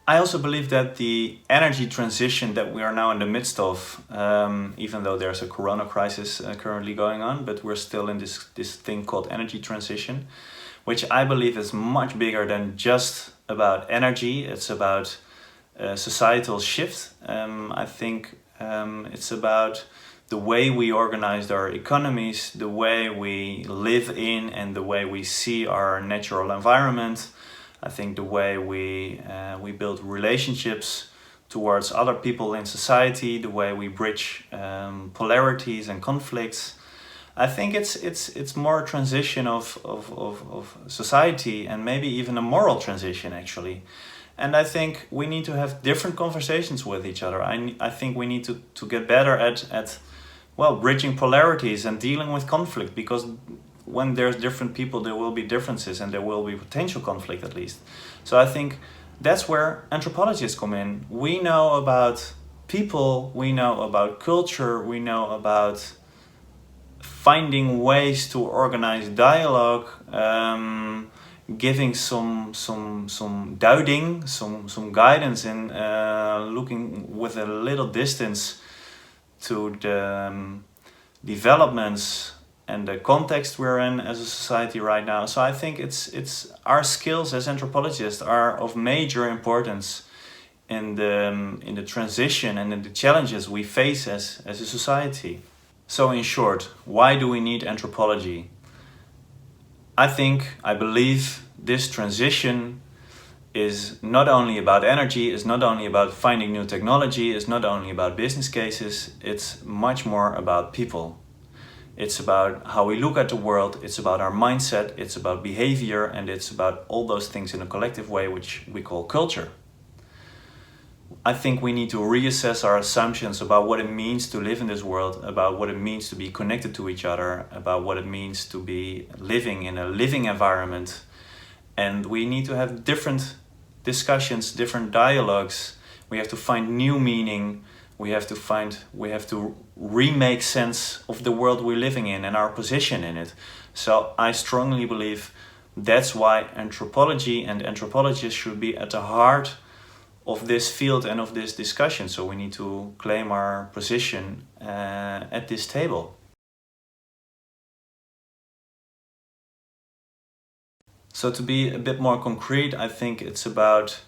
I also believe that the energy transition that we are now in the midst of, even though there's a corona crisis currently going on, but we're still in this thing called energy transition, which I believe is much bigger than just about energy. It's about societal shift. I think it's about the way we organized our economies, the way we live in and the way we see our natural environment. I think the way we build relationships towards other people in society, the way we bridge polarities and conflicts. I think it's more a transition of society and maybe even a moral transition actually. And I think we need to have different conversations with each other. I think we need to get better at bridging polarities and dealing with conflict, because when there's different people, there will be differences and there will be potential conflict at least. So I think that's where anthropologists come in. We know about people, we know about culture, we know about finding ways to organize dialogue, giving some duiding, some guidance in looking with a little distance to the developments and the context we're in as a society right now. So I think it's our skills as anthropologists are of major importance in the transition and in the challenges we face as a society. So in short, why do we need anthropology? I believe this transition is not only about energy, it's not only about finding new technology, it's not only about business cases, it's much more about people. It's about how we look at the world, it's about our mindset, it's about behavior, and it's about all those things in a collective way, which we call culture. I think we need to reassess our assumptions about what it means to live in this world, about what it means to be connected to each other, about what it means to be living in a living environment. And we need to have different discussions, different dialogues. We have to find new meaning. We have to remake sense of the world we're living in and our position in it. So I strongly believe that's why anthropology and anthropologists should be at the heart of this field and of this discussion. So we need to claim our position at this table. So to be a bit more concrete, I think it's about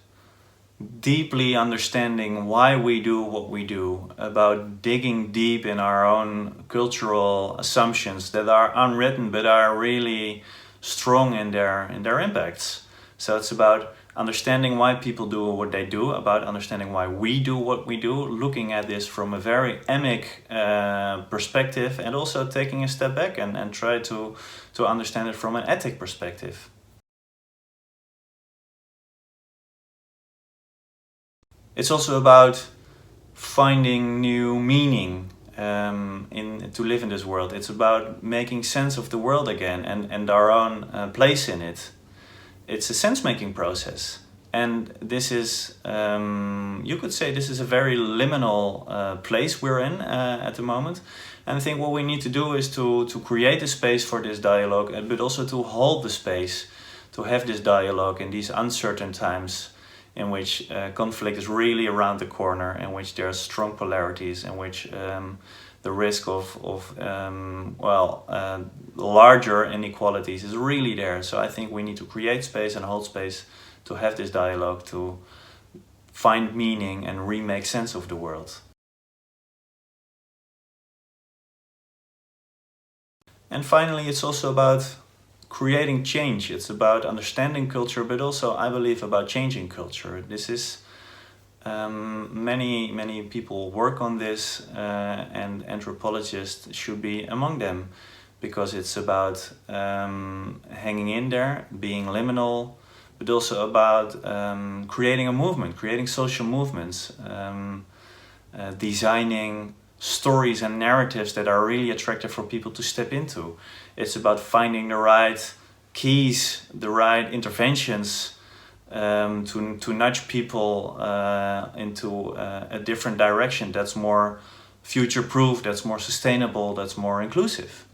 deeply understanding why we do what we do, about digging deep in our own cultural assumptions that are unwritten but are really strong in their impacts. So it's about understanding why people do what they do, about understanding why we do what we do, looking at this from a very emic perspective, and also taking a step back and try to understand it from an ethic perspective. It's also about finding new meaning to live in this world. It's about making sense of the world again and our own place in it. It's a sense-making process. And this is, you could say this is a very liminal place we're in at the moment. And I think what we need to do is to create a space for this dialogue, but also to hold the space, to have this dialogue in these uncertain times, in which conflict is really around the corner, in which there are strong polarities, in which the risk of larger inequalities is really there. So I think we need to create space and hold space to have this dialogue, to find meaning and remake sense of the world. And finally, it's also about creating change. It's about understanding culture, but also, I believe, about changing culture. This is many people work on this, and anthropologists should be among them, because it's about hanging in there, being liminal, but also about creating a movement, creating social movements, designing stories and narratives that are really attractive for people to step into. It's about finding the right keys, the right interventions to nudge people into a different direction that's more future-proof, that's more sustainable, that's more inclusive.